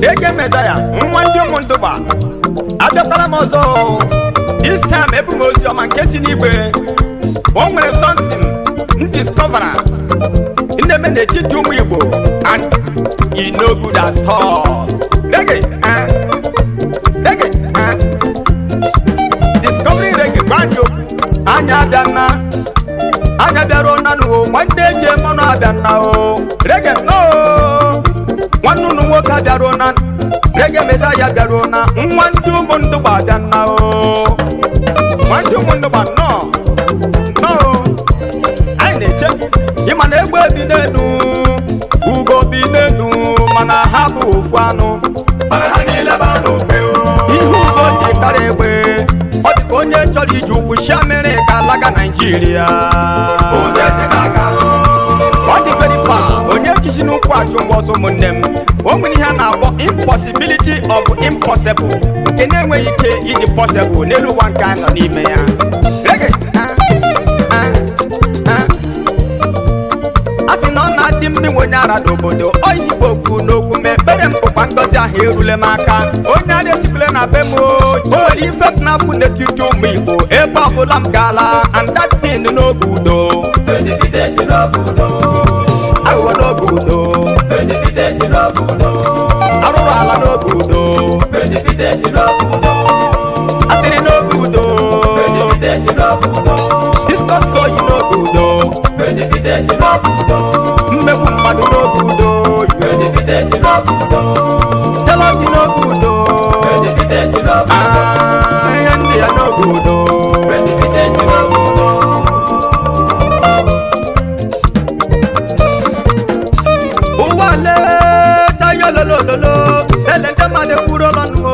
Ege Messiah, mwandi munduba. Adapala mozo. This time ebu mozi o mankesi nibe. One with something discover. In the minute you do me and you no good at all. Reggae, reggae, discovery reggae banjo. Anya dana, anya darona no. One day German adana o. Reggae no. One no work at darona. Reggae Messiah darona. One do mundo badana o. One do mundo no. No. I need check. Imane egbe binenu, ugo binenu, mana habu ufano. Mana hanile banu feo. Ihu odi karegbe, odi konye chori juku shamere kalaga Nigeria. Uze te kaka. Odi very far, onye chishinu kwa chumboso munem. Omuni hana abo impossibility of impossible. Kene nwe ike idi possible, nelu wanka no nime ya. Reggae. Dimmi wonyara dobodo oyiboku n'okwu mekpere mpụkwa ngozi ahụ erule m aka onye a na-esikule na be m o nwere ife n'afọ n'etiti ụmụ Igbo ebe ọbụla m gaala and that thing n'oge udo aghụghọ n'oge udo arụrụ ala n'oge udo asịrị n'oge udo discuss oyi n'oge udo mmegbu mmadụ n'oge udo jealousy n'oge udo ihe ndị ya n'oge udo ụwa leta ya ololololo ele ndị mmadụ kwuru ọlọnụ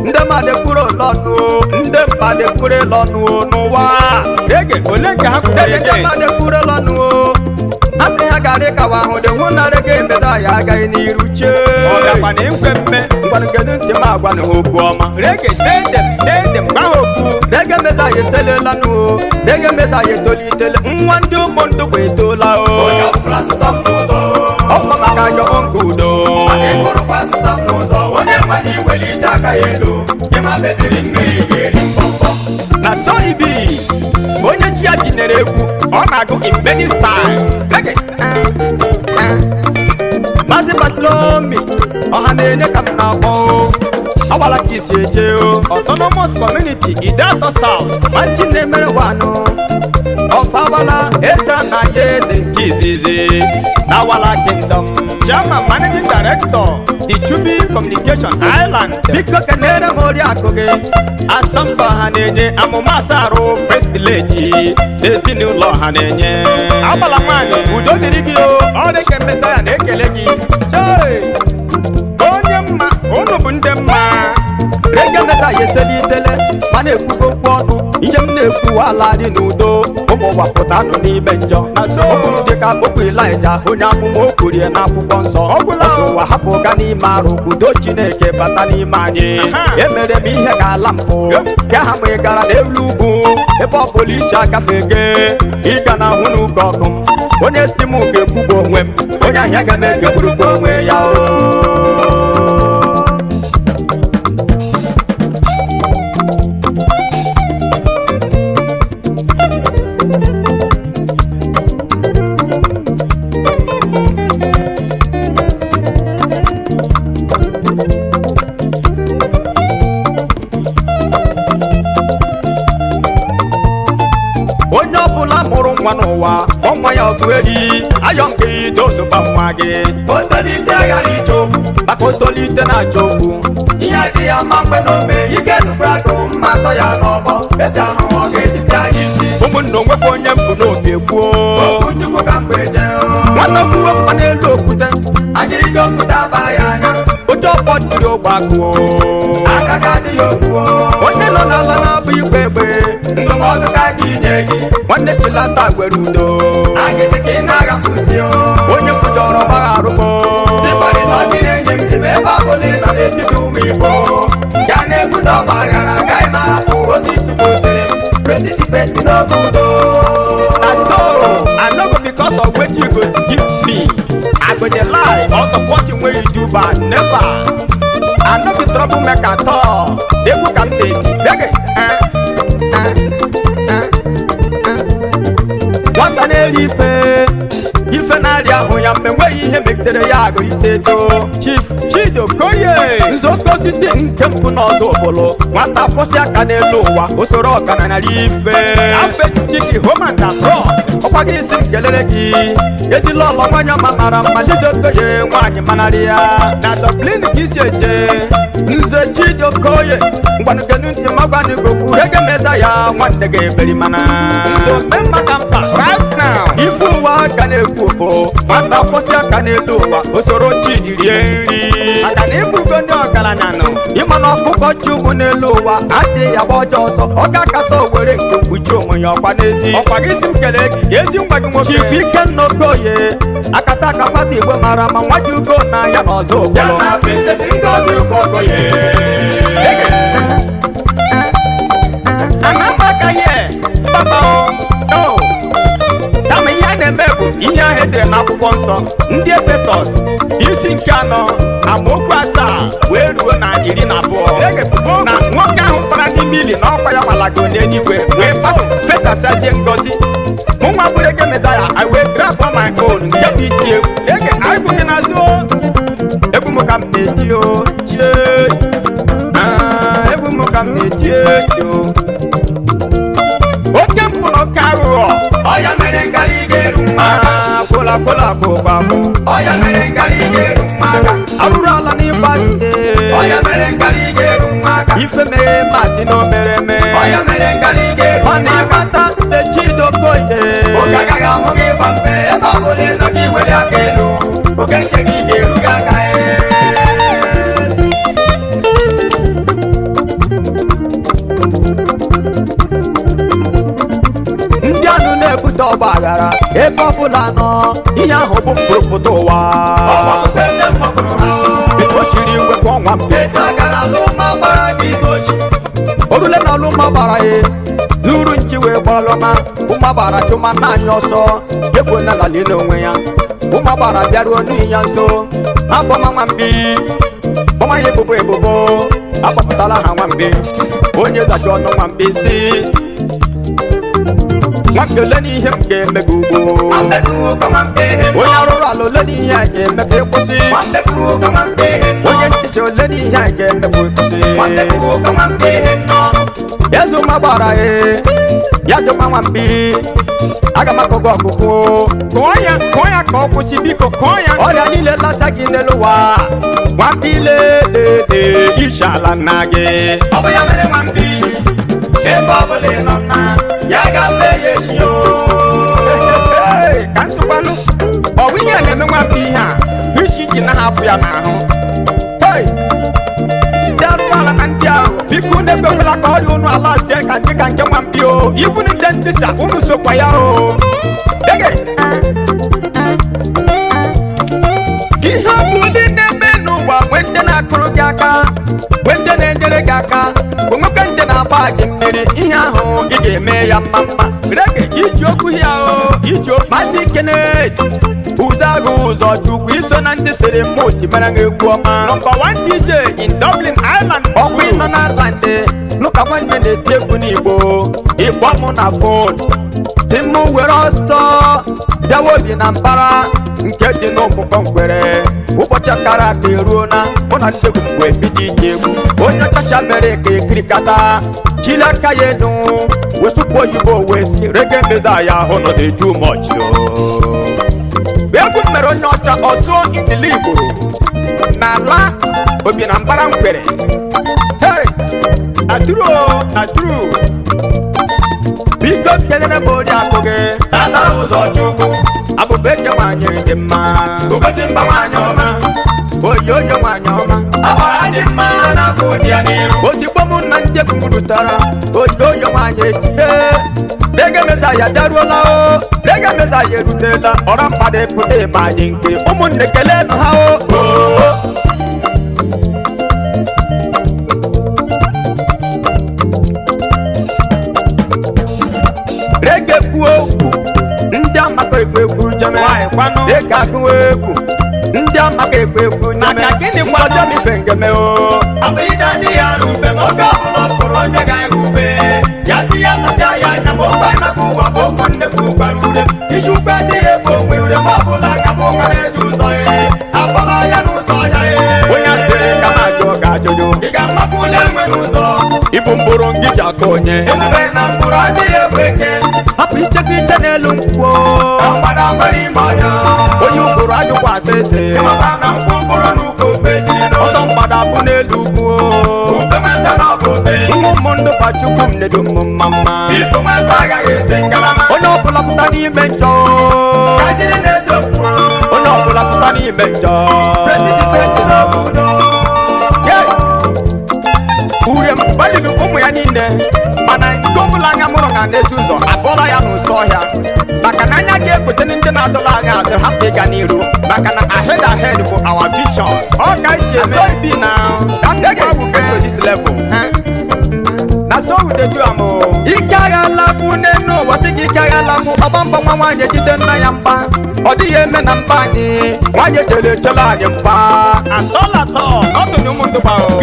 ndị mmadụ kwuru ọlọnụ ndị mmadụ kwuru ọlọnụ n'ụwa ege ole nke ha kwuru ndị mmadụ kwuru ọlọnụ asị ha gara ịkawa ahụ dị hụ na Reggae Messiah agaghị n'iru chee ọ gakwa na nkwe mme ngwanụkedu ntị m agwa na okwu ọma Reggae dedem gwa ha okwu Reggae Messiah eselela n'o Reggae Messiah etolitele nwa ndị ụmụ ndụ bụ etola o ọkwa maka ajọ nke udo na so ibi onye chi ya dinere egwu ọ na-agụ in many styles Maazị Batlomi ọha na-enye ka m na-akpọ agbala ka isi eje Autonomous Community Idato South machi na-emere wanụ ọfabala eze na ya eze nke izizi na Awala Kingdom Chairman Managing Director Ichubi Communication Island biko kenere m oriakụ gị asamba ha na-enye amụma asarụ First Lady ezinụlọ ha na-enye agbala nwanyị udo dịrị gị ọ dị ka Messiah na-ekele gị onye mma unu bụ ndị mma Reggae Messiah eselitele ma na-ekwugo okwu ọnụ ihe m na-ekwu ala dị n'udo ụmụ gbapụta nọ n'ime njọ na so dị ka okwu Elijah onye amụma o kwurie n'akwụkwọ nsọ ọsọ ụwa hapụ ga n'ime arụ udo Chineke bata n'ime anyị emere m ihe ga-ala mpụ ya ha ma ị gara n'elu ugwu ebe ọ bụla isi agafe gị ịga na ahụ n'ụka ọkụ m onye si m ga-ekwugbo onwe m onye ahịa ga m egeburukwa onwe ya nwa n'ụwa ọnwa ya ọtụ ehi ayọ nke itozuba nwa gị otolite aghara icho maka otolite na-achọ okwu ihe dị ya ma mgbe na ome ike nụbrakụ mmatọ ya n'ọgbọ ezi ahụ ọ ga-edibịa ya isi ụmụnna onwekwa onye mbụ n'obi ekwuo okwuchukwu ka mgbe je nwata kwuwe mma n'elu okwute ajịrịgo okwute aba ya anya oche ọkpọ jiri ogbakụo agaghị adị ya okwuo onye nọ n'ala na-abụ ikpe egbe ndụmọdụ ka gị nye gị nwanne chilata gwere udo agịdị ka ị na-agafusi onye kwujọrọ gbagharụgo tịkparị na ọgịrị enye m dịbe ebe ọbụla ị nọ n'etiti ụmụ Igbo ya na-ebudo ọgbaghara agaghị m ahapụ otu ichukwu tere participate n'oge udo na so I no go be because of what you go give me. I go dey lie or support you when you do bad. Never. I no be troublemaker at all. They go come date. Beg what an ife na-arịa ahụ ya mgbe nweghị ihe megidere ya agụ iteto Chief Chido Koye nzọkọ osisi nke mpụ n'ọzọ obodo nwata kwụsị aka n'elu ụwa usoro ọganara ife afọ echichi gị home and abroad ọkwa gị isi nkelere gị ejila ọlọ nwanyị ọma mara mma Liz Okoye nwaanyị manarị ya na Dublin ka isi eje Nze Chido Koye ngwanugenu ntị magwanụ gokwu ege meza ya nwanne gị eberi mana nzo mmemaka mkpa right now ife ụwa aka na-ekwu bụ nwata kwụsị aka n'elu ụwa usoro chi rie nri maka na ịbụgo ndị ọgaranya nọ ịma na ọkụkọ chi ụmụ n'elu ụwa adịghị agba ọjọọ ọsọ ọ ga-akata owere nke mkpuchi onwe ya ọkwa n'ezi ọkwa gị si m kelee gị ezi ngwa gị nwoke Chief Ikenna Okoye akata aka mmadụ Igbo mara ma nwa ji ugo na ya na ọzọ ogbolo anamaka ye papa o kama ihe a na-eme bụ ihe ahụ edere n'akwụkwọ nsọ ndị Efesọs isi nke 4 amaokwu 7 wee ruo na 12 na nwoke ahụ kpara n'ime ili na ọkwa ya gbalago n'eluigwe wee fesasazie ngozi mụnwa bụrụ ege Mezaya I wee grab on my own nke bụ iti egwu ege aịbụ gị n'azụ egwu m ka m na-eti o chie egwu m ka m na-eti echo oke mpụ na oke aghụghọ ọya mere ngara ị ga-eru mmaga kwụla kwụkwabụ ọya mere ngara ị ga-eru mmaga arụrụ ala n'ịgba site ọya mere ngara ị ga-eru mmaga ife mere masị na o mere eme ọya mere ngara ị ga-eru mmaga mana ịmata Nze Chido Koye oge agaghị ahụ gị gba mpe ebe ọ bụla ịnọ gị were aka elu oge nke gị ga-eru gị aka ndị anụ na-ebute ọgba aghara ebe ọbụla nọ ihe ahụ bụ mpụrụpụta ụwa o siri wepụ ọnwa mpe orule na ọlụma gbara ya zuru nchi wee gbaralụma ụma gbara chụma n'anya ọsọ egwu nalali n'onwe ya ụma gbara bịaruo n'ihi ya nso agbama nwambi gbama ya ebubo akpọpụtala ha nwambi onye zachi ọnụ nwambi si nwambi ole n'ihe m ga-eme gị ugbo onye arụrụ ala ole n'ihe a ga-eme ka ịkwụsị onye ntịsi ole n'ihe a ga-eme ka ịkwụsị eze ụma gbara ya jụma nwambi aga m akọgọ ọkụkụ kụọ ya ka ọ kwụsị biko kụọ ya ọrịa niile lasa gị n'elu ụwa nwambi lelele isi ala nna gị ọ bụ ya mere nwambi ebe ọ bụla ị nọ na ya ga-afe ya echi o ka nsụkwanụ ọ bụ ihe na-eme nwambi ihe a isi ji na-ahapụ ya n'ahụ ndị arụrụ ala na ndị ahụ biko na-ebe ọbụla ka ọrịa unu ala sie ka dị ka nke nwambi o ifu ndị mbisa unu sokwa ya o ihe ọ bụ ndị na-eme n'ụwa nwee ndị na-akụrụ gị aka nwee ndị na-enyere gị aka bụ nwoke ndị na-agba gị mmiri ihe ahụ ị ga-eme ya mma mma rege iji okwu ya o iji okwu masị ikene ụzọ agụ ụzọ chukwu iso na ndị siri moti mere gị egwu ọma nọmba 1 DJ in Dublin Ireland ọkwa ịnọ na Ireland nụka nwanne na-eti egwu n'Igbo ịkpọ mụ na fon dị m were ọsọ bịawa obi na mbara nke dị n'ụmụkọ nkwere ụbọchị akara aka eruo na mụ na ndị egwu mgbe bido ije egwu onye ọchacha mere ka ekirikata chili aka ya enu wesụpụ oyibo wee si rege Mezaya ọnọdụ eju mọchi egwu mere onye ọcha ọsọ ndili Igbo n'ala obi na mbara nkwere atụrụ biko kelere m ori akụ gị ada ụzọ chukwu abụba eke nwanyị dị mma ugosi mba nwanyị ọma oyi onye nwanyị ọma agbara dị mma na-akụ dị ya n'iru ozigbo mụ na ndị egwu m rutara oyi onye nwanyị ejide Rege Mezaya bịaruola o Rege Mezaya erutela ọra mmadụ pụta ebe anyị nkiri ụmụnne kelee nụ ha o Rege kwuo okwu ndị amaka ekwe ekwu jeme dịka agụ egwu ndị amaka ekwe ekwu nyeme ngozi amife ngeme o abịda dị ya rube oge ọbụla kpọrọ onye ga-erube ya si ya tapịa ya anya ma ọkpa na-akụ ụwa bụ okwu nnekwu gwara ure ishukwe dị ya ebe onwe ure ma ọbụla ka bụ nwere eji ụzọ ya akpọrọ ya n'ụzọ ya onye asịrị ka na-ajụ ọ ga-ajụjụ ị ga-amakwu na enwere ụzọ ibu mbụrụ ngiji aka onye ebube na mkpụrụ adịghị egbe eke hapụ ichekwa iche n'elu nkwụ ka mgbada gbara ime ọhịa onye ụkpụrụ adịkwa asa eze ịmaba na nkwụ mkpụrụ n'ụka ofe jiri ọsọ mgbada bụ n'elu ugwu ube nweta na ọbụ obe ụmụ ndụ gbachukwu m nedu m mma ifo nweta agaghị esi ngalama onye ọbụla pụta n'ime njọ ka jiri n'eziokwu onye ọbụla pụta n'ime njọ ure m gbalịrị ụmụ ya niile mana nke ọbụla anya mụrụ ga n'ezi ụzọ akpọrọ ya n'ụsọ ọhịa maka na anya ga-ekwete ndị na-adọla anya azụ hapụ ịga n'iru maka na ahead bụ our vision ọ ka esi eso ibi na this level na so we dey do am o ike aghala bụ n'enu ụwa sị gị ike aghala mụ ọgba mbọ nwa nwaanyị ejide nna ya mkpa ọ dịghị eme na mba anyị nwaanyị echere echela anyị mkpa atọlatọ ọ tụrụ ụmụ ndụba o